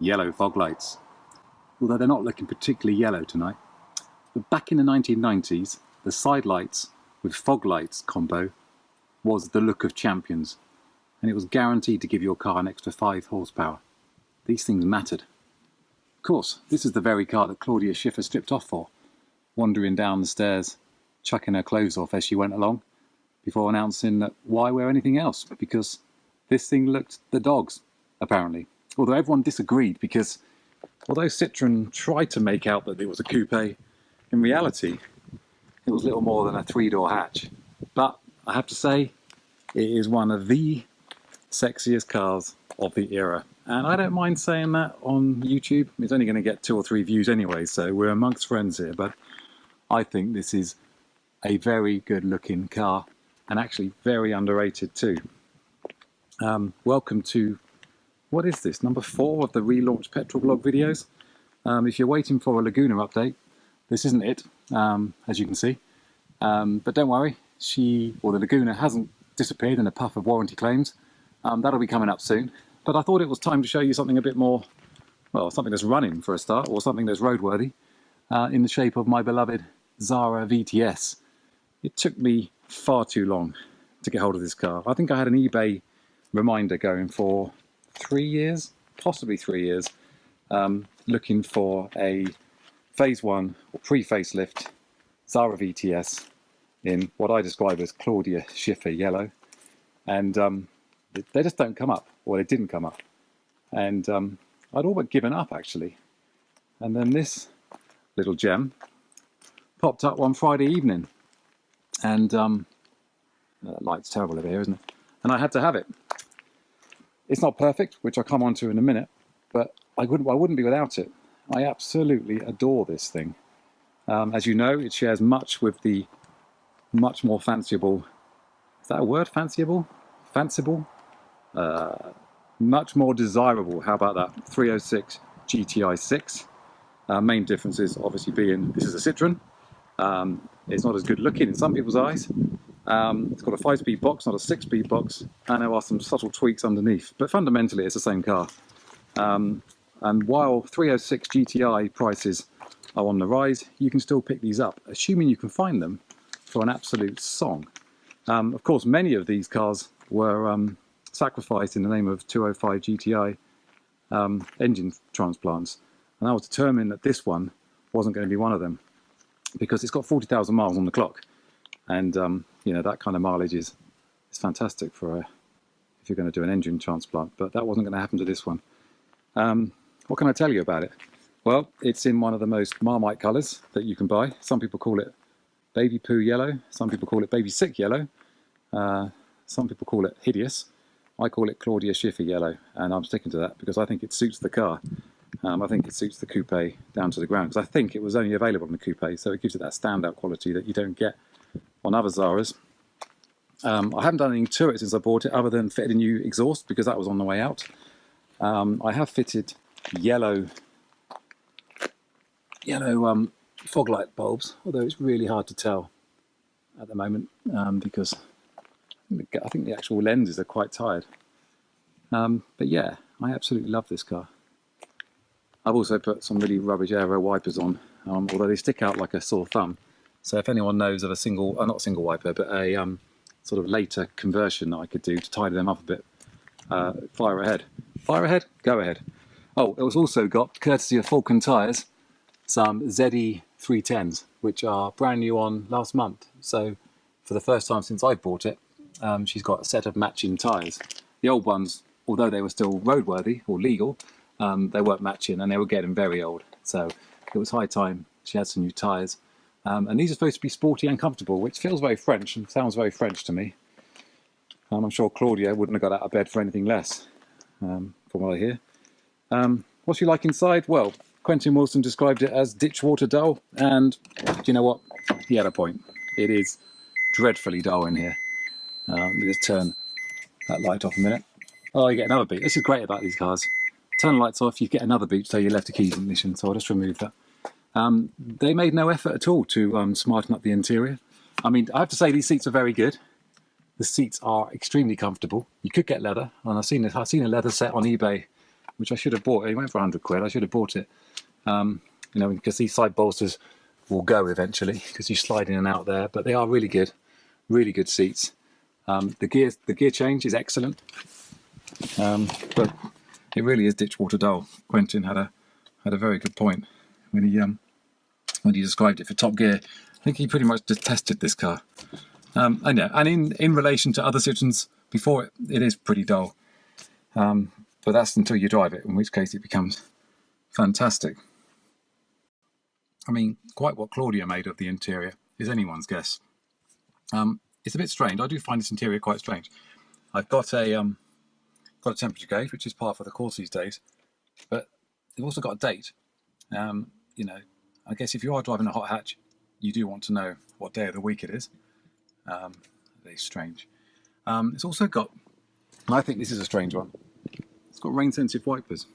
Yellow fog lights. Although they're not looking particularly yellow tonight. But back in the 1990s, the side lights with fog lights combo was the look of champions. And it was guaranteed to give your car an extra 5 horsepower. These things mattered. Of course, this is the very car that Claudia Schiffer stripped off for, wandering down the stairs, chucking her clothes off as she went along, before announcing that why wear anything else, because this thing looked the dogs, apparently. Although everyone disagreed, because although Citroen tried to make out that it was a coupe, in reality it was little more than a 3-door hatch. But I have to say, it is one of the sexiest cars of the era. And I don't mind saying that on YouTube. It's only going to get 2 or 3 views anyway, so we're amongst friends here. But I think this is a very good looking car, and actually very underrated too. Welcome to, what is this, number 4 of the relaunched PetrolBlog videos. If you're waiting for a Laguna update, this isn't it, as you can see. But don't worry, the Laguna hasn't disappeared in a puff of warranty claims. That'll be coming up soon. But I thought it was time to show you something a bit more, well, something that's running for a start, or something that's roadworthy, in the shape of my beloved Zara VTS. It took me far too long to get hold of this car. I think I had an eBay reminder going for 3 years, possibly 3 years, looking for a phase 1 or pre-facelift Zara VTS in what I describe as Claudia Schiffer yellow, and they just don't come up, or they didn't come up, and I'd all but given up actually. And then this little gem popped up one Friday evening, and that light's terrible over here, isn't it? And I had to have it. It's not perfect, which I'll come on to in a minute, but I wouldn't be without it. I absolutely adore this thing. As you know, it shares much with the much more fanciable, is that a word, fanciable? Fanciable? Much more desirable, how about that, 306 GTI 6. Main difference is obviously being this is a Citroen. It's not as good looking in some people's eyes. It's got a 5-speed box, not a 6-speed box, and there are some subtle tweaks underneath, but fundamentally it's the same car. And while 306 GTI prices are on the rise, you can still pick these up, assuming you can find them for an absolute song. Of course, many of these cars were sacrificed in the name of 205 GTI engine transplants, and I was determined that this one wasn't going to be one of them, because it's got 40,000 miles on the clock, and you know, that kind of mileage is fantastic for if you're going to do an engine transplant. But that wasn't going to happen to this one. What can I tell you about it? Well, it's in one of the most Marmite colours that you can buy. Some people call it baby poo yellow, some people call it baby sick yellow, some people call it hideous. I call it Claudia Schiffer yellow, and I'm sticking to that because I think it suits the car. I think it suits the coupe down to the ground, because I think it was only available in the coupe, so it gives it that standout quality that you don't get on other Zaras. I haven't done anything to it since I bought it, other than fitted a new exhaust, because that was on the way out. I have fitted yellow fog light bulbs, although it's really hard to tell at the moment, because I think the actual lenses are quite tired. But yeah, I absolutely love this car. I've also put some really rubbish aero wipers on, although they stick out like a sore thumb. So if anyone knows of a single, not single wiper, but a sort of later conversion that I could do to tidy them up a bit, fire ahead. Fire ahead? Go ahead. Oh, it was also got, courtesy of Falcon Tyres, some ZE 310s, which are brand new on last month. So for the first time since I've bought it, she's got a set of matching tyres. The old ones, although they were still roadworthy or legal, they weren't matching and they were getting very old. So it was high time she had some new tyres. And these are supposed to be sporty and comfortable, which feels very French and sounds very French to me. I'm sure Claudia wouldn't have got out of bed for anything less, from what I hear. What's she like inside? Well, Quentin Wilson described it as ditchwater dull, and do you know what? He had a point. It is dreadfully dull in here. Let me just turn that light off a minute. Oh, you get another beep. This is great about these cars. Turn the lights off, you get another beep, so you left the keys in ignition, so I'll just remove that. They made no effort at all to smarten up the interior. I mean, I have to say these seats are very good. The seats are extremely comfortable. You could get leather, and I've seen a leather set on eBay, which I should have bought. It went for 100 quid. I should have bought it. You know, because these side bolsters will go eventually because you slide in and out there. But they are really good seats. The gear change is excellent, but it really is ditch water dull. Quentin had a very good point when he described it for Top Gear. I think he pretty much detested this car. And yeah, and in relation to other Citroens before it is pretty dull. But that's until you drive it, in which case it becomes fantastic. I mean, quite what Claudia made of the interior is anyone's guess. It's a bit strange. I do find this interior quite strange. I've got a temperature gauge, which is par for the course these days, but they've also got a date. You know, I guess if you are driving a hot hatch, you do want to know what day of the week it is. It's strange. It's also got, and I think this is a strange one, it's got rain-sensitive wipers.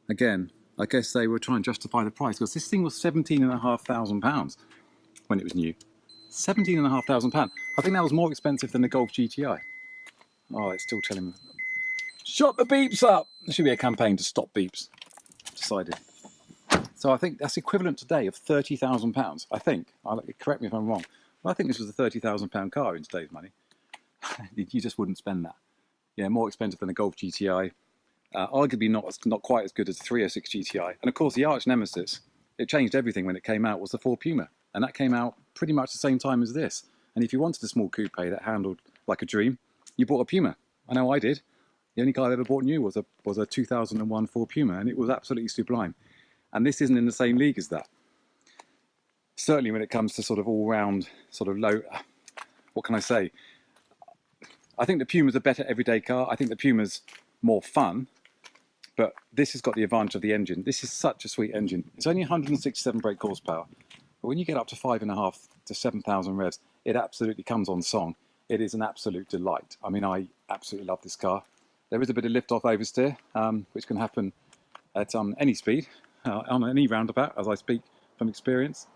Again, I guess they were trying to justify the price, because this thing was £17,500 when it was new. £17,500. I think that was more expensive than the Golf GTI. Oh, it's still telling me. Shut the beeps up! There should be a campaign to stop beeps. Decided. So I think that's equivalent today of £30,000. I think. Correct me if I'm wrong. But I think this was a £30,000 car in today's money. You just wouldn't spend that. Yeah, more expensive than the Golf GTI. Arguably not quite as good as the 306 GTI. And of course, the arch nemesis, it changed everything when it came out, was the Ford Puma. And that came out pretty much the same time as this. And if you wanted a small coupe that handled like a dream, you bought a Puma. I know I did. The only car I ever bought new was a 2001 Ford Puma, and it was absolutely sublime. And this isn't in the same league as that. Certainly when it comes to sort of all-round, sort of low, what can I say? I think the Puma's a better everyday car. I think the Puma's more fun, but this has got the advantage of the engine. This is such a sweet engine. It's only 167 brake horsepower, but when you get up to 5.5 to 7,000 revs, it absolutely comes on song. It is an absolute delight. I mean, I absolutely love this car. There is a bit of lift-off oversteer, which can happen at any speed, on any roundabout, as I speak from experience.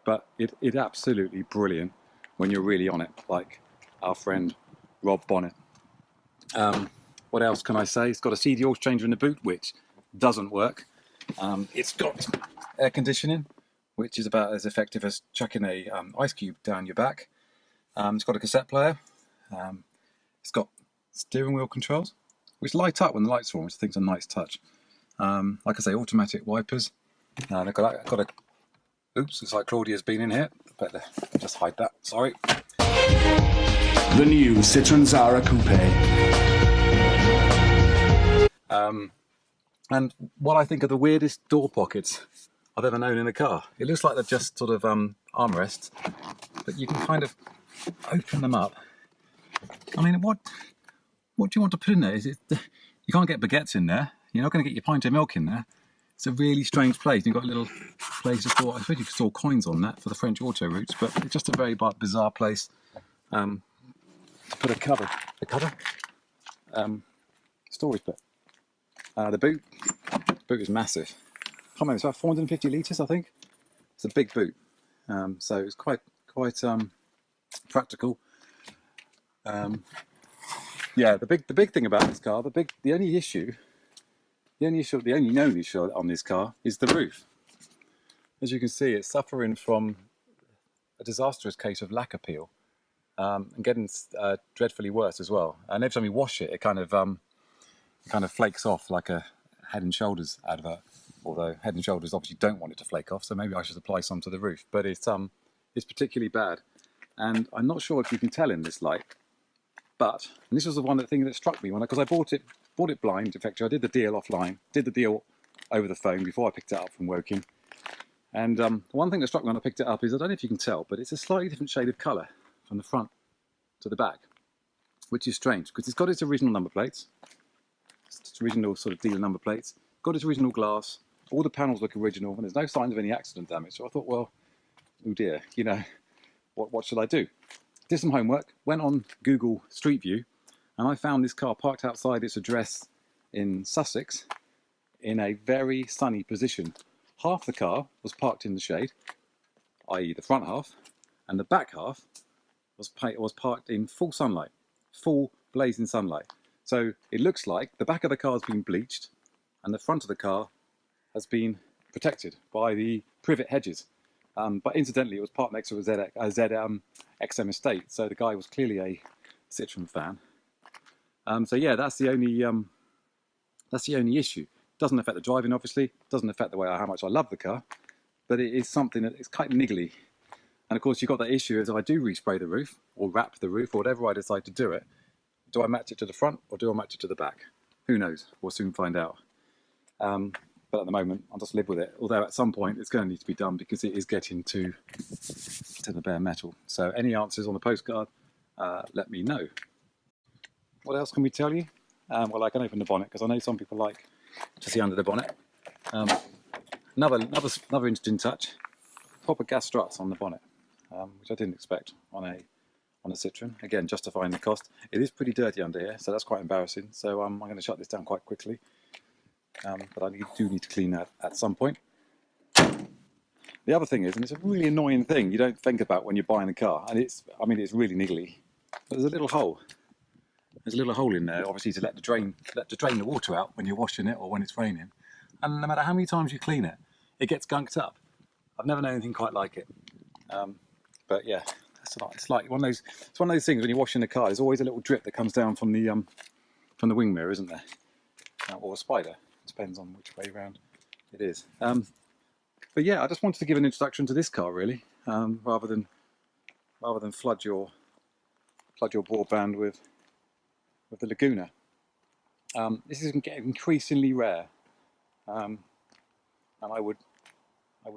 But it's absolutely brilliant when you're really on it, like our friend Rob Bonnet. What else can I say? It's got a CD oil changer in the boot, which doesn't work. It's got air conditioning, which is about as effective as chucking a ice cube down your back. It's got a cassette player. It's got steering wheel controls, which light up when the lights are on, which I think is a nice touch. Like I say, automatic wipers. They've got a. Oops, looks like Claudia's been in here. Better just hide that. Sorry. The new Citroën Xsara Coupe. And what I think are the weirdest door pockets I've ever known in a car. It looks like they're just sort of armrests, but you can kind of open them up. I mean, what do you want to put in there? You can't get baguettes in there. You're not going to get your pint of milk in there. It's a really strange place. You've got a little place to store. I suppose you could store coins on that for the French auto routes, but it's just a very bizarre place to put a cover. The cover? Storage bit. The boot. The boot is massive. I can't remember, it's about 450 litres, I think. It's a big boot. So it's quite practical. Yeah, the big thing about this car, the only known issue on this car is the roof. As you can see, it's suffering from a disastrous case of lacquer peel, and getting dreadfully worse as well. And every time you wash it, it kind of flakes off like a Head and Shoulders advert. Although Head and Shoulders obviously don't want it to flake off, so maybe I should apply some to the roof. But it's particularly bad, and I'm not sure if you can tell in this light. But and this was the thing that struck me because I bought it blind. In fact, I did the deal offline, did the deal over the phone before I picked it up from Woking. And one thing that struck me when I picked it up is, I don't know if you can tell, but it's a slightly different shade of colour from the front to the back, which is strange because it's got its original number plates, its original sort of dealer number plates, got its original glass, all the panels look original, and there's no signs of any accident damage. So I thought, well, oh dear, what should I do? Did some homework, went on Google Street View, and I found this car parked outside its address in Sussex, in a very sunny position. Half the car was parked in the shade, i.e. the front half, and the back half was parked in full sunlight, full blazing sunlight. So it looks like the back of the car has been bleached and the front of the car has been protected by the privet hedges. But incidentally, it was parked next to a XM estate, so the guy was clearly a Citroen fan. So yeah, that's the only issue. It doesn't affect the driving, obviously. It doesn't affect the way how much I love the car, but it is something that is quite niggly. And of course, you've got that issue as if I do respray the roof or wrap the roof or whatever I decide to do it. Do I match it to the front or do I match it to the back? Who knows? We'll soon find out. But at the moment, I'll just live with it. Although at some point, it's going to need to be done because it is getting to the bare metal. So any answers on the postcard, let me know. What else can we tell you? Well, I can open the bonnet because I know some people like to see under the bonnet. Another interesting touch: proper gas struts on the bonnet, which I didn't expect on a Citroen. Again, justifying the cost. It is pretty dirty under here, so that's quite embarrassing. So I'm going to shut this down quite quickly. But I do need to clean that at some point. The other thing is, and it's a really annoying thing you don't think about when you're buying a car, and it's really niggly. But there's a little hole. There's a little hole in there, obviously, to let to drain the water out when you're washing it or when it's raining. And no matter how many times you clean it, it gets gunked up. I've never known anything quite like it. But yeah, it's like one of those. It's one of those things when you're washing the car. There's always a little drip that comes down from the wing mirror, isn't there? Or a spider. Depends on which way round it is. But yeah, I just wanted to give an introduction to this car, really, rather than flood your broadband with the Laguna. This is getting increasingly rare, and I would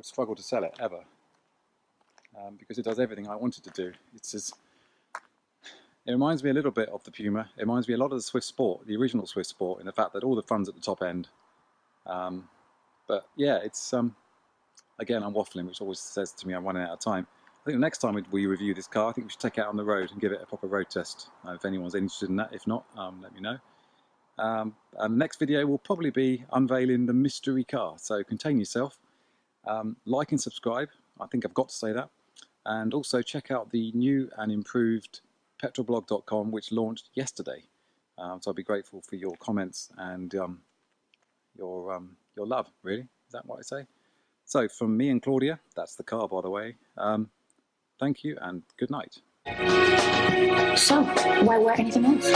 struggle to sell it ever, because it does everything I wanted to do. It reminds me a little bit of the Puma. It reminds me a lot of the Swift Sport, the original Swift Sport, in the fact that all the fun's at the top end. But yeah, it's again, I'm waffling, which always says to me I'm running out of time. I think the next time we review this car, I think we should take it out on the road and give it a proper road test. If anyone's interested in that, if not, let me know. And the next video will probably be unveiling the mystery car. So contain yourself, like and subscribe. I think I've got to say that, and also check out the new and improved PetrolBlog.com, which launched yesterday. So I'd be grateful for your comments and your love. Really, is that what I say? So from me and Claudia, that's the car, by the way. Thank you and good night. So, why wear anything else?